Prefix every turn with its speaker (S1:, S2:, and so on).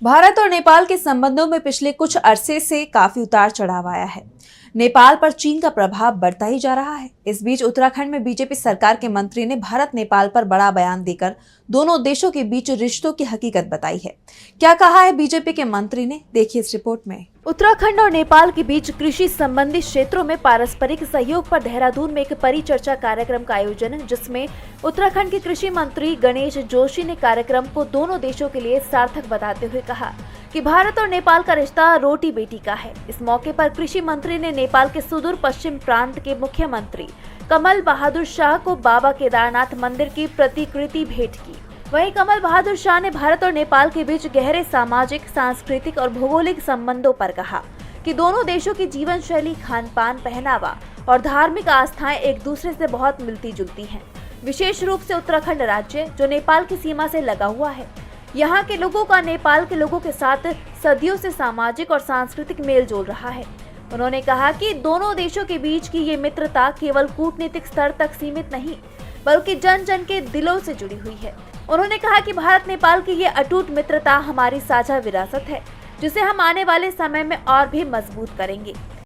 S1: भारत और नेपाल के संबंधों में पिछले कुछ अरसे से काफी उतार चढ़ाव आया है। नेपाल पर चीन का प्रभाव बढ़ता ही जा रहा है। इस बीच उत्तराखंड में बीजेपी सरकार के मंत्री ने भारत नेपाल पर बड़ा बयान देकर दोनों देशों के बीच रिश्तों की हकीकत बताई है। क्या कहा है बीजेपी के मंत्री ने, देखिए इस रिपोर्ट में। उत्तराखंड और नेपाल के बीच कृषि संबंधी क्षेत्रों में पारस्परिक सहयोग पर देहरादून में एक परिचर्चा कार्यक्रम का आयोजन, जिसमें उत्तराखंड के कृषि मंत्री गणेश जोशी ने कार्यक्रम को दोनों देशों के लिए सार्थक बताते हुए कहा कि भारत और नेपाल का रिश्ता रोटी बेटी का है। इस मौके पर कृषि मंत्री ने नेपाल के सुदूर पश्चिम प्रांत के मुख्यमंत्री कमल बहादुर शाह को बाबा केदारनाथ मंदिर की प्रतिकृति भेंट की। वहीं कमल बहादुर शाह ने भारत और नेपाल के बीच गहरे सामाजिक, सांस्कृतिक और भौगोलिक संबंधों पर कहा कि दोनों देशों की जीवन शैली, खान पान, पहनावा और धार्मिक आस्थाएं एक दूसरे से बहुत मिलती जुलती हैं। विशेष रूप से उत्तराखंड राज्य, जो नेपाल की सीमा से लगा हुआ है, यहाँ के लोगों का नेपाल के लोगों के साथ सदियों से सामाजिक और सांस्कृतिक मेल जोल रहा है। उन्होंने कहा कि दोनों देशों के बीच की ये मित्रता केवल कूटनीतिक स्तर तक सीमित नहीं, बल्कि जन जन के दिलों से जुड़ी हुई है। उन्होंने कहा कि भारत नेपाल की ये अटूट मित्रता हमारी साझा विरासत है, जिसे हम आने वाले समय में और भी मजबूत करेंगे।